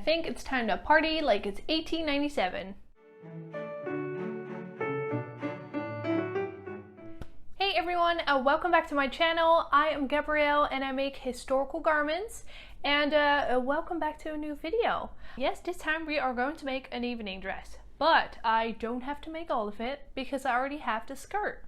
think it's time to party like it's 1897. Hey everyone, welcome back to my channel. I am Gabrielle and I make historical garments, and welcome back to a new video. Yes, this time we are going to make an evening dress, but I don't have to make all of it because I already have the skirt.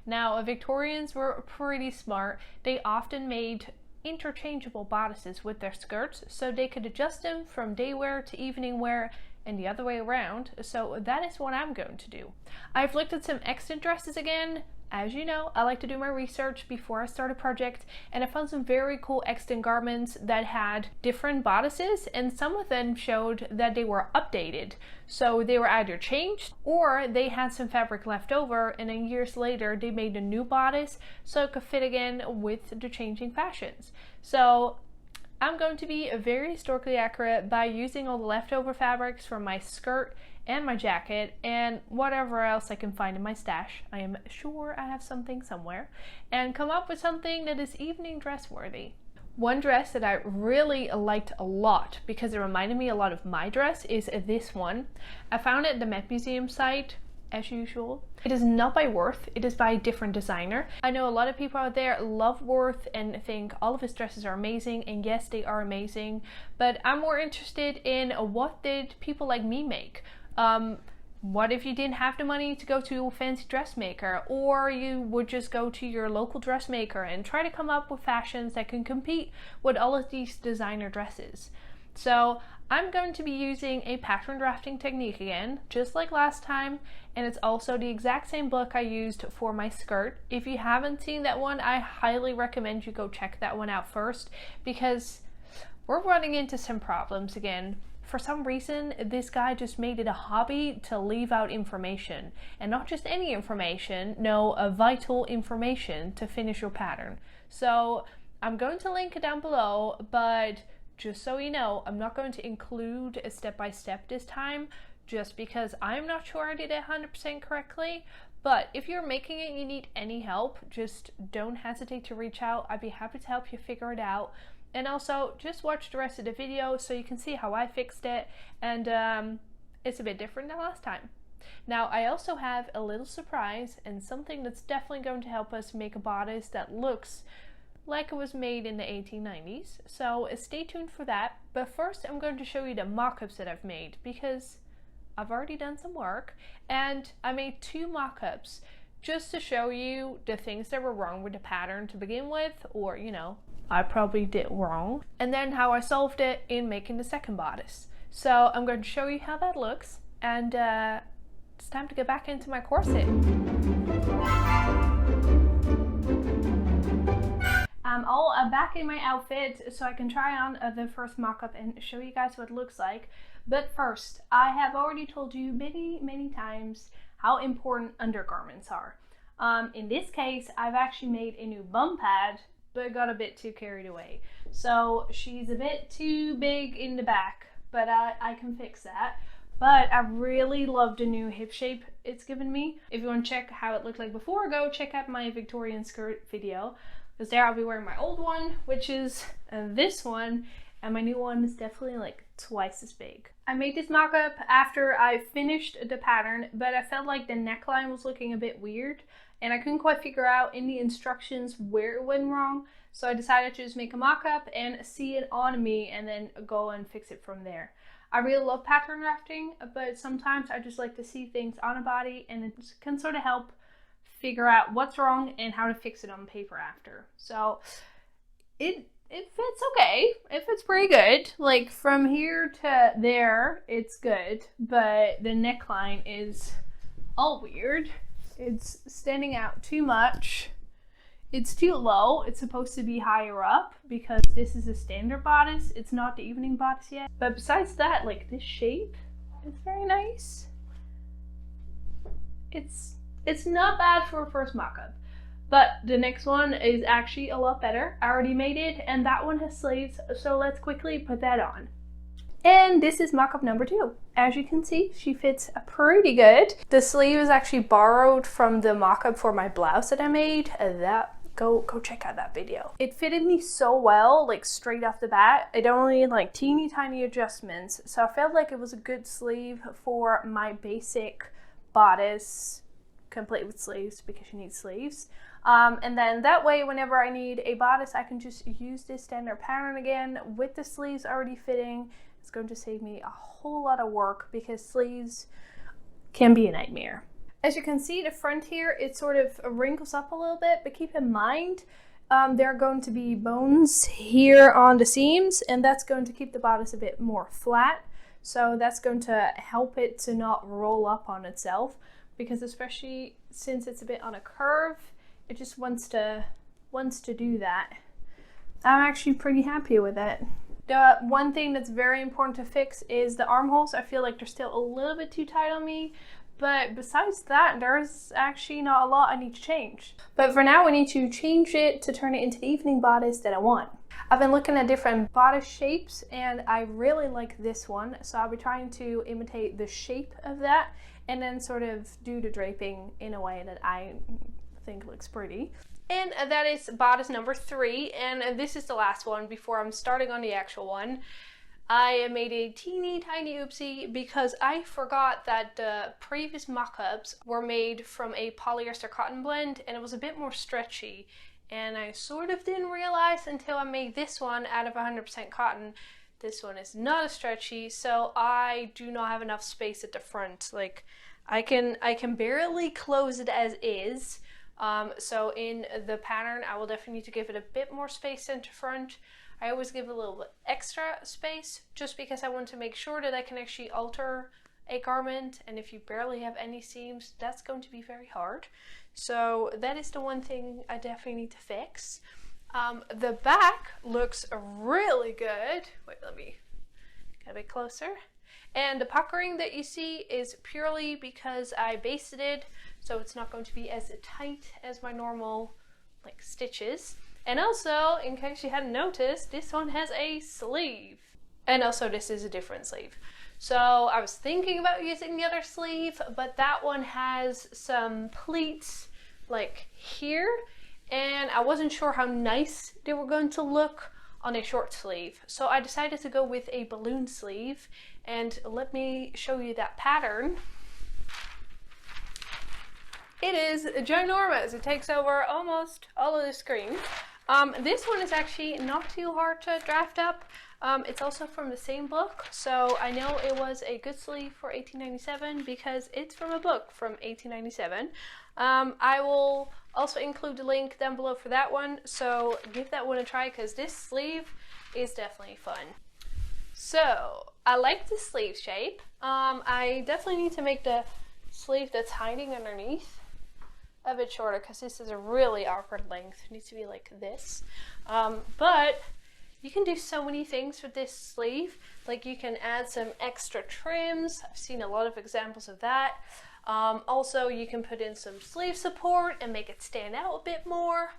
Now, Victorians were pretty smart. They often made interchangeable bodices with their skirts so they could adjust them from day wear to evening wear and the other way around. So that is what I'm going to do. I've looked at some extant dresses again. As you know, I like to do my research before I start a project, and I found some very cool extant garments that had different bodices, and some of them showed that they were updated. So they were either changed or they had some fabric left over, and then years later they made a new bodice so it could fit again with the changing fashions. So I'm going to be very historically accurate by using all the leftover fabrics from my skirt and my jacket and whatever else I can find in my stash. I am sure I have something somewhere, and come up with something that is evening dress worthy. One dress that I really liked a lot because it reminded me a lot of my dress is this one. I found it at the Met Museum site, as usual. It is not by Worth, it is by a different designer. I know a lot of people out there love Worth and think all of his dresses are amazing, and yes, they are amazing, but I'm more interested in what did people like me make. What if you didn't have the money to go to a fancy dressmaker, or you would just go to your local dressmaker and try to come up with fashions that can compete with all of these designer dresses. So I'm going to be using a pattern drafting technique again, just like last time, and it's also the exact same book I used for my skirt. If you haven't seen that one, I highly recommend you go check that one out first, because we're running into some problems again. For some reason, this guy just made it a hobby to leave out information, and not just any information, no, a vital information to finish your pattern. So I'm going to link it down below, but just so you know, I'm not going to include a step-by-step this time, just because I'm not sure I did it 100% correctly. But if you're making it and you need any help, just don't hesitate to reach out. I'd be happy to help you figure it out. And also, just watch the rest of the video so you can see how I fixed it, and it's a bit different than last time. Now, I also have a little surprise and something that's definitely going to help us make a bodice that looks like it was made in the 1890s, so stay tuned for that. But first, I'm going to show you the mock-ups that I've made, because I've already done some work, and I made 2 mock-ups just to show you the things that were wrong with the pattern to begin with, or, you know, I probably did wrong, and then how I solved it in making the second bodice. So I'm going to show you how that looks, and it's time to get back into my corset. I'm all back in my outfit so I can try on the first mock-up and show you guys what it looks like. But first, I have already told you many times how important undergarments are. In this case, I've actually made a new bum pad, but got a bit too carried away. So she's a bit too big in the back, but I can fix that. But I really love the new hip shape it's given me. If you want to check how it looked like before, go check out my Victorian skirt video, because there I'll be wearing my old one, which is this one, and my new one is definitely like twice as big. I made this mock-up after I finished the pattern, but I felt like the neckline was looking a bit weird, and I couldn't quite figure out in the instructions where it went wrong. So I decided to just make a mock-up and see it on me and then go and fix it from there. I really love pattern drafting, but sometimes I just like to see things on a body, and it can sort of help figure out what's wrong and how to fix it on paper after. So it fits okay. It fits pretty good. Like from here to there, it's good, but the neckline is all weird. It's standing out too much. It's too low. It's supposed to be higher up because this is a standard bodice. It's not the evening bodice yet. But besides that, like this shape is very nice. It's not bad for a first mock-up. But the next one is actually a lot better. I already made it, and that one has sleeves, so let's quickly put that on. And this is mock-up number 2. As you can see, she fits pretty good. The sleeve is actually borrowed from the mock-up for my blouse that I made. That go check out that video. It fitted me so well, like straight off the bat. It only needed like teeny tiny adjustments. So I felt like it was a good sleeve for my basic bodice, complete with sleeves because you need sleeves. And then that way, whenever I need a bodice, I can just use this standard pattern again with the sleeves already fitting. It's going to save me a whole lot of work because sleeves can be a nightmare. As you can see, the front here, it sort of wrinkles up a little bit, but keep in mind, there are going to be bones here on the seams, and that's going to keep the bodice a bit more flat. So that's going to help it to not roll up on itself, because especially since it's a bit on a curve, it just wants to do that. I'm actually pretty happy with it. The one thing that's very important to fix is the armholes. I feel like they're still a little bit too tight on me, but besides that, there's actually not a lot I need to change. But for now, I need to change it to turn it into the evening bodice that I want. I've been looking at different bodice shapes, and I really like this one, so I'll be trying to imitate the shape of that and then sort of do the draping in a way that I think looks pretty. And that is bodice number 3, and this is the last one before I'm starting on the actual one. I made a teeny tiny oopsie because I forgot that the previous mock-ups were made from a polyester cotton blend, and it was a bit more stretchy, and I sort of didn't realize until I made this one out of 100% cotton. This one is not as stretchy, so I do not have enough space at the front. Like I can barely close it as is. So in the pattern, I will definitely need to give it a bit more space center front. I always give a little bit extra space just because I want to make sure that I can actually alter a garment, and if you barely have any seams, that's going to be very hard. So that is the one thing I definitely need to fix. The back looks really good. Wait, let me get a bit closer. And the puckering that you see is purely because I basted it, so it's not going to be as tight as my normal like stitches. And also, in case you hadn't noticed, this one has a sleeve. And also this is a different sleeve. So I was thinking about using the other sleeve, but that one has some pleats like here, and I wasn't sure how nice they were going to look on a short sleeve. So I decided to go with a balloon sleeve, and let me show you that pattern. It is ginormous. It takes over almost all of the screen. This one is actually not too hard to draft up. It's also from the same book, so I know it was a good sleeve for 1897 because it's from a book from 1897. I will also include the link down below for that one, so give that one a try because this sleeve is definitely fun. So I like the sleeve shape. I definitely need to make the sleeve that's hiding underneath a bit shorter because this is a really awkward length. It needs to be like this. But you can do so many things with this sleeve. Like you can add some extra trims. I've seen a lot of examples of that. Also, you can put in some sleeve support and make it stand out a bit more.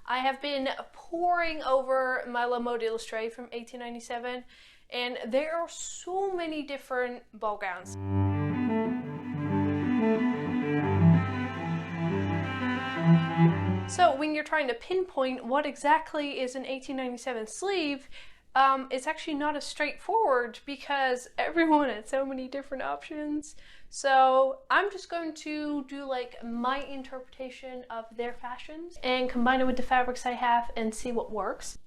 I have been poring over my La Mode Illustrée from 1897, and there are so many different ball gowns. So when you're trying to pinpoint what exactly is an 1897 sleeve, it's actually not as straightforward because everyone had so many different options. So I'm just going to do like my interpretation of their fashions and combine it with the fabrics I have and see what works.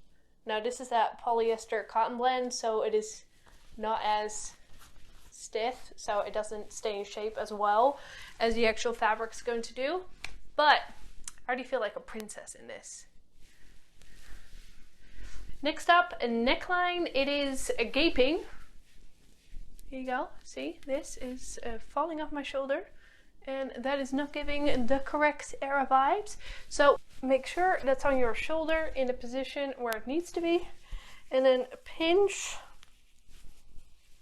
Now this is that polyester cotton blend, so it is not as stiff, so it doesn't stay in shape as well as the actual fabric's going to do. But I already feel like a princess in this. Next up, a neckline. It is a gaping. Here you go. See, this is falling off my shoulder, and that is not giving the correct era vibes. So make sure that's on your shoulder in the position where it needs to be, and then pinch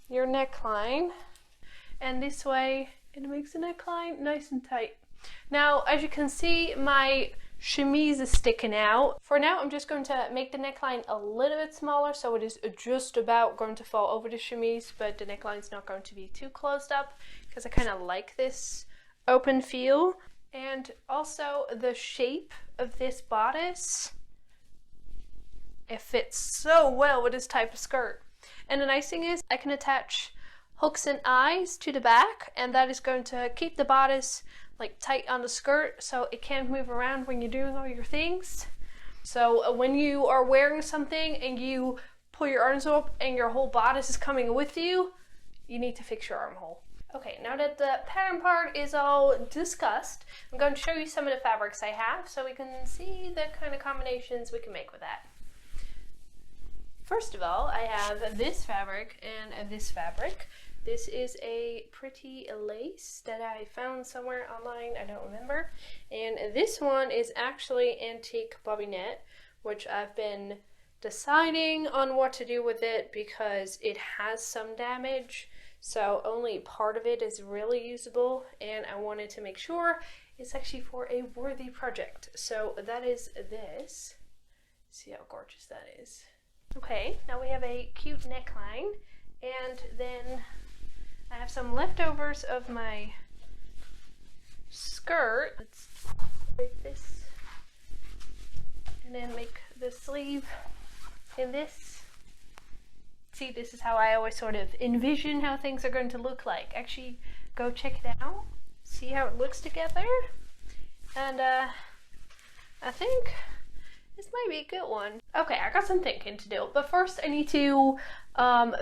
your neckline, and this way it makes the neckline nice and tight. Now, as you can see, my chemise is sticking out. For now, I'm just going to make the neckline a little bit smaller, so it is just about going to fall over the chemise, but the neckline is not going to be too closed up because I kind of like this open feel. And also the shape of this bodice, it fits so well with this type of skirt. And the nice thing is I can attach hooks and eyes to the back, and that is going to keep the bodice like tight on the skirt so it can't move around when you're doing all your things. So when you are wearing something and you pull your arms up and your whole bodice is coming with you, you need to fix your armhole. Okay, now that the pattern part is all discussed, I'm going to show you some of the fabrics I have so we can see the kind of combinations we can make with that. First of all, I have this fabric and this fabric. This is a pretty lace that I found somewhere online, I don't remember. And this one is actually antique bobinette, which I've been deciding on what to do with it because it has some damage. So only part of it is really usable, and I wanted to make sure it's actually for a worthy project. So that is this. See how gorgeous that is. Okay, now we have a cute neckline, and then I have some leftovers of my skirt. Let's break this and then make the sleeve in this. See, this is how I always sort of envision how things are going to look like. Actually, go check it out, see how it looks together, and I think this might be a good one. Okay, I got some thinking to do, but first I need to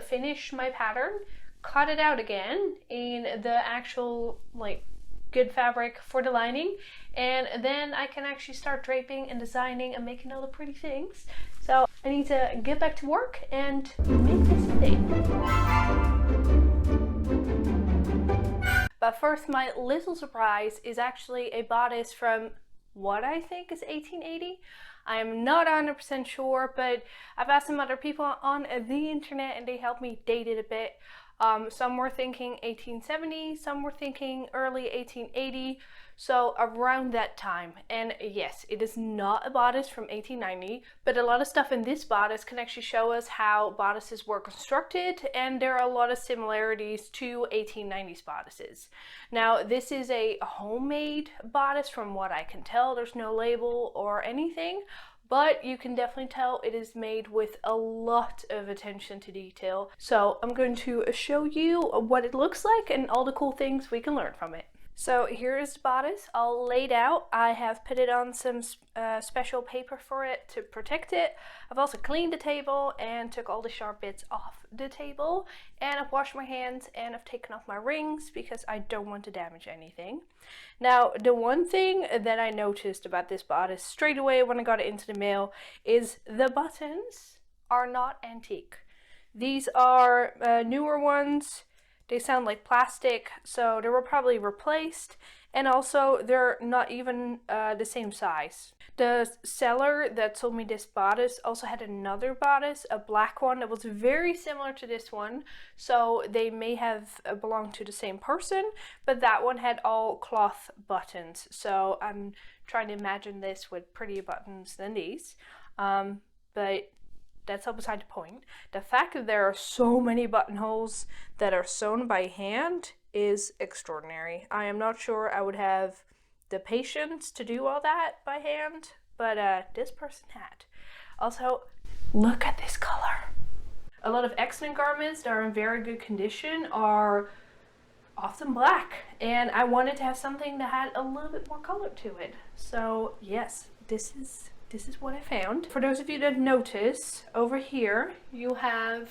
finish my pattern, cut it out again in the actual like good fabric for the lining, and then I can actually start draping and designing and making all the pretty things. So I need to get back to work and make this thing. But first, my little surprise is actually a bodice from what I think is 1880. I am not 100% sure, but I've asked some other people on the internet and they helped me date it a bit. Some were thinking 1870, some were thinking early 1880, so around that time. And yes, it is not a bodice from 1890, but a lot of stuff in this bodice can actually show us how bodices were constructed, and there are a lot of similarities to 1890s bodices. Now, this is a homemade bodice from what I can tell. There's no label or anything, but you can definitely tell it is made with a lot of attention to detail. So I'm going to show you what it looks like and all the cool things we can learn from it. So here is the bodice all laid out. I have put it on some special paper for it to protect it. I've also cleaned the table and took all the sharp bits off the table, and I've washed my hands and I've taken off my rings because I don't want to damage anything. Now, the one thing that I noticed about this bodice straight away when I got it into the mail is the buttons are not antique. These are newer ones. They sound like plastic, so they were probably replaced, and also they're not even the same size. The seller that sold me this bodice also had another bodice, a black one that was very similar to this one, so they may have belonged to the same person, but that one had all cloth buttons, so I'm trying to imagine this with prettier buttons than these, but that's all beside the point. The fact that there are so many buttonholes that are sewn by hand is extraordinary. I am not sure I would have the patience to do all that by hand, but this person had. Also, look at this color. A lot of excellent garments that are in very good condition are often black, and I wanted to have something that had a little bit more color to it. So yes, this is what I found. For those of you that notice, over here you have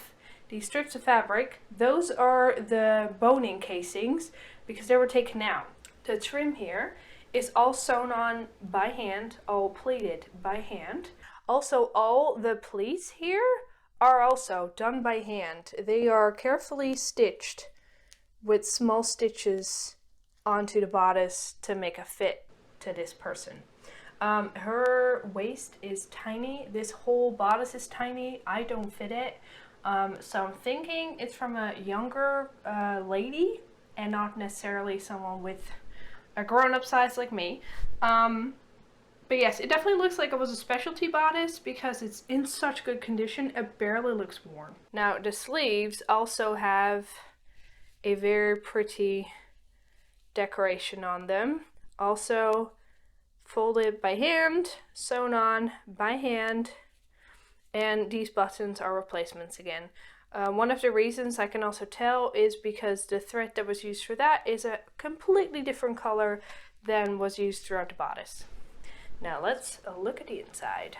these strips of fabric. Those are the boning casings because they were taken out. The trim here is all sewn on by hand, all pleated by hand. Also, all the pleats here are also done by hand. They are carefully stitched with small stitches onto the bodice to make a fit to this person. Her waist is tiny. This whole bodice is tiny. I don't fit it. So I'm thinking it's from a younger lady and not necessarily someone with a grown-up size like me. But yes, it definitely looks like it was a specialty bodice because it's in such good condition. It barely looks worn. Now the sleeves also have a very pretty decoration on them. Also folded by hand, sewn on by hand, and these buttons are replacements again. One of the reasons I can also tell is because the thread that was used for that is a completely different color than was used throughout the bodice. Now let's look at the inside.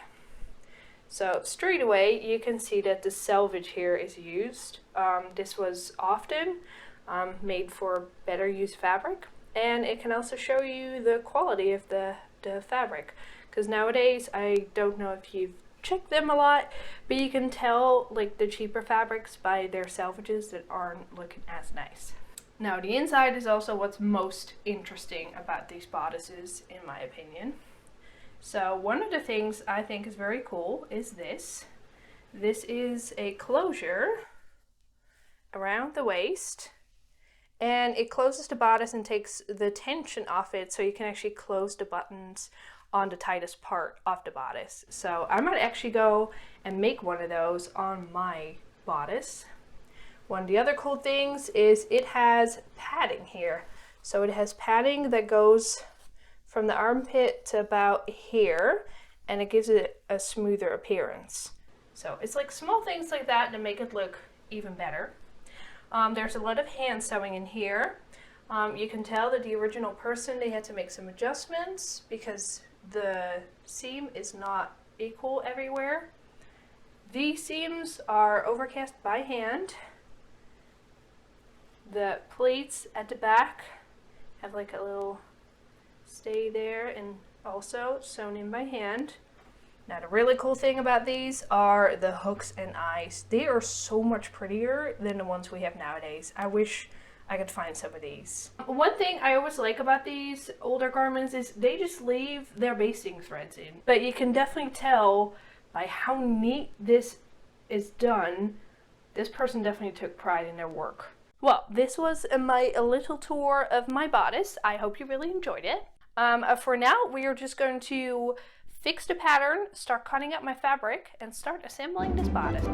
So straight away you can see that the selvage here is used. This was often made for better use fabric, and it can also show you the quality of the fabric, because nowadays, I don't know if you've checked them a lot, but you can tell like the cheaper fabrics by their selvages that aren't looking as nice. Now the inside is also what's most interesting about these bodices, in my opinion. So one of the things I think is very cool is this. This is a closure around the waist, and it closes the bodice and takes the tension off it, so you can actually close the buttons on the tightest part of the bodice. So I might actually go and make one of those on my bodice. One of the other cool things is it has padding here. So it has padding that goes from the armpit to about here, and it gives it a smoother appearance. So it's like small things like that to make it look even better. There's a lot of hand sewing in here. You can tell that the original person, they had to make some adjustments because the seam is not equal everywhere. These seams are overcast by hand. The pleats at the back have like a little stay there, and also sewn in by hand. Now the really cool thing about these are the hooks and eyes. They are so much prettier than the ones we have nowadays. I wish I could find some of these. One thing I always like about these older garments is they just leave their basting threads in. But you can definitely tell by how neat this is done, this person definitely took pride in their work. Well, this was my little tour of my bodice. I hope you really enjoyed it. For now, we are just going to fix the pattern, start cutting up my fabric, and start assembling this bodice.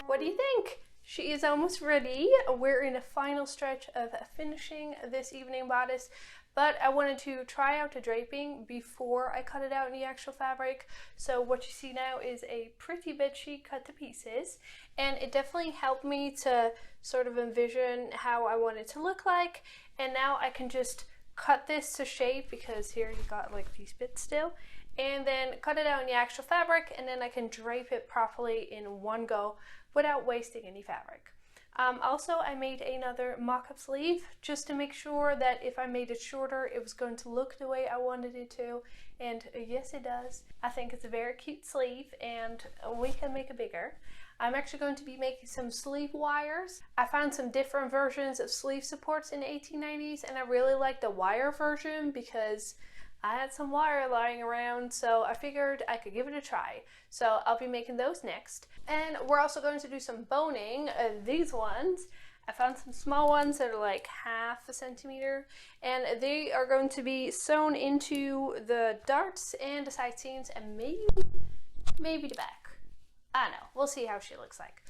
What do you think? She is almost ready. We're in the final stretch of finishing this evening bodice, but I wanted to try out the draping before I cut it out in the actual fabric. So what you see now is a pretty bedsheet cut to pieces, and it definitely helped me to sort of envision how I want it to look like. And now I can just cut this to shape, because here you got like these bits still, and then cut it out in the actual fabric, and then I can drape it properly in one go without wasting any fabric. Also, I made another mock-up sleeve just to make sure that if I made it shorter, it was going to look the way I wanted it to, and yes, it does. I think it's a very cute sleeve, and we can make it bigger. I'm actually going to be making some sleeve wires. I found some different versions of sleeve supports in the 1890s, and I really like the wire version because I had some wire lying around, so I figured I could give it a try. So I'll be making those next. And we're also going to do some boning. These ones, I found some small ones that are like 1/2 centimeter, and they are going to be sewn into the darts and the side seams, and maybe the back. I don't know, we'll see how she looks like.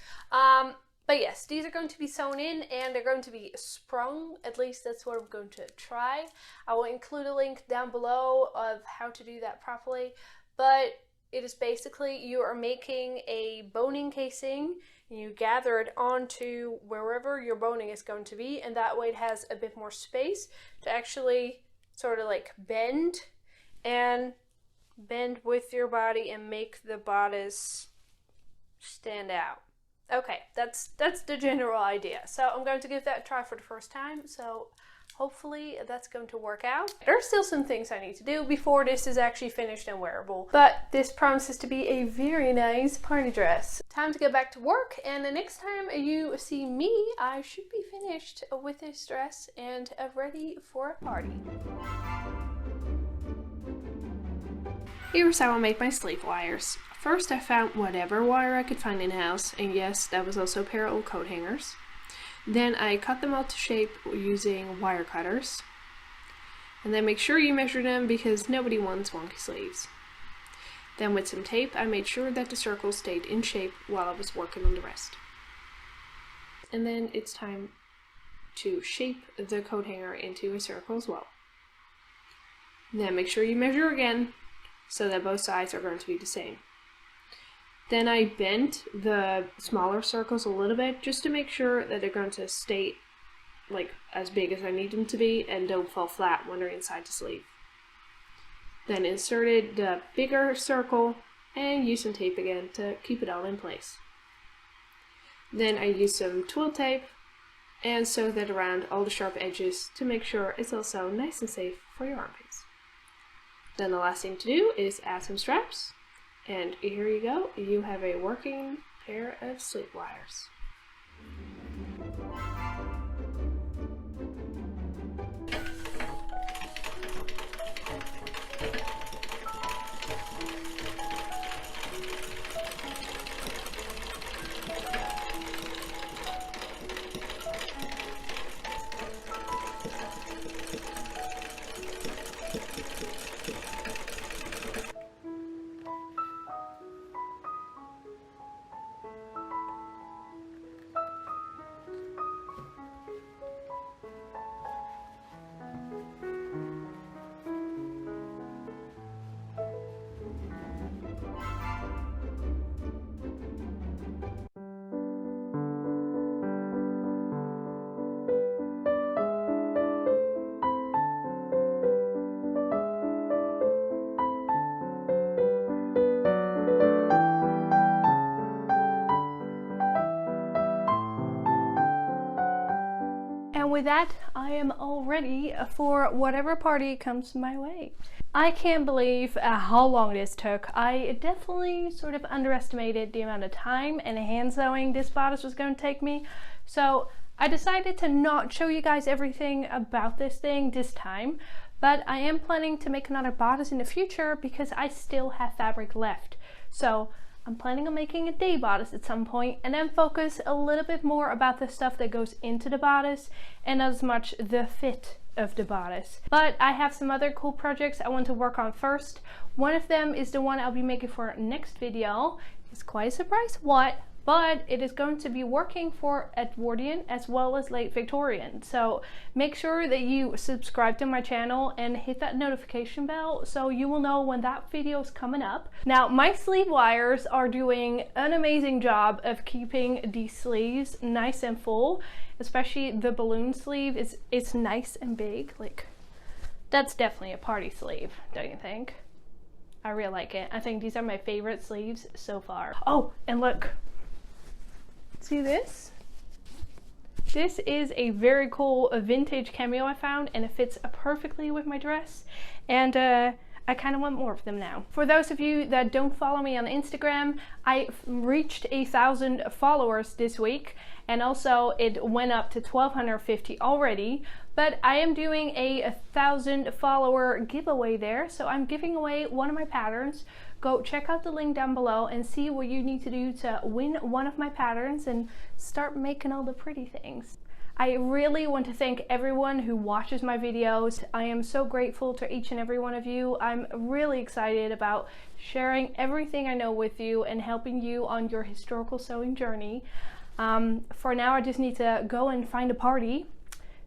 But yes, these are going to be sewn in, and they're going to be sprung. At least that's what I'm going to try. I will include a link down below of how to do that properly. But it is basically, you are making a boning casing, and you gather it onto wherever your boning is going to be, and that way it has a bit more space to actually sort of like bend with your body and make the bodice stand out. Okay, that's the general idea. So I'm going to give that a try for the first time, so hopefully that's going to work out. There are still some things I need to do before this is actually finished and wearable, but this promises to be a very nice party dress. Time to get back to work, and the next time you see me, I should be finished with this dress and ready for a party. Here's how I make my sleeve wires. First, I found whatever wire I could find in the house, and yes, that was also a pair of old coat hangers. Then I cut them out to shape using wire cutters. And then make sure you measure them because nobody wants wonky sleeves. Then with some tape, I made sure that the circles stayed in shape while I was working on the rest. And then it's time to shape the coat hanger into a circle as well. Then make sure you measure again so that both sides are going to be the same. Then I bent the smaller circles a little bit just to make sure that they're going to stay like as big as I need them to be and don't fall flat when they're inside the sleeve. Then inserted the bigger circle and used some tape again to keep it all in place. Then I used some twill tape and sewed that around all the sharp edges to make sure it's also nice and safe for your armpits. Then the last thing to do is add some straps. And here you go, you have a working pair of sleeve wires. And with that, I am all ready for whatever party comes my way. I can't believe how long this took. I definitely sort of underestimated the amount of time and hand sewing this bodice was going to take me. So I decided to not show you guys everything about this thing this time, but I am planning to make another bodice in the future because I still have fabric left. So I'm planning on making a day bodice at some point and then focus a little bit more about the stuff that goes into the bodice and not as much the fit of the bodice. But I have some other cool projects I want to work on first. One of them is the one I'll be making for next video. It's quite a surprise what, but it is going to be working for Edwardian as well as late Victorian. So make sure that you subscribe to my channel and hit that notification bell so you will know when that video is coming up. Now my sleeve wires are doing an amazing job of keeping these sleeves nice and full, especially the balloon sleeve. It's nice and big. Like, that's definitely a party sleeve, don't you think? I really like it. I think these are my favorite sleeves so far. Oh, and look. See this? This is a very cool vintage cameo I found and it fits perfectly with my dress, and I kind of want more of them now. For those of you that don't follow me on Instagram, I reached 1,000 followers this week, and also it went up to 1,250 already, but I am doing a 1,000 follower giveaway there, so I'm giving away one of my patterns. Go check out the link down below and see what you need to do to win one of my patterns and start making all the pretty things. I really want to thank everyone who watches my videos. I am so grateful to each and every one of you. I'm really excited about sharing everything I know with you and helping you on your historical sewing journey. For now, I just need to go and find a party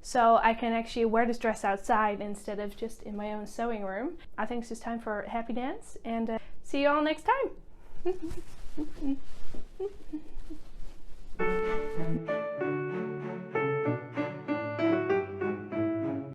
so I can actually wear this dress outside instead of just in my own sewing room. I think it's just time for a happy dance, and see you all next time.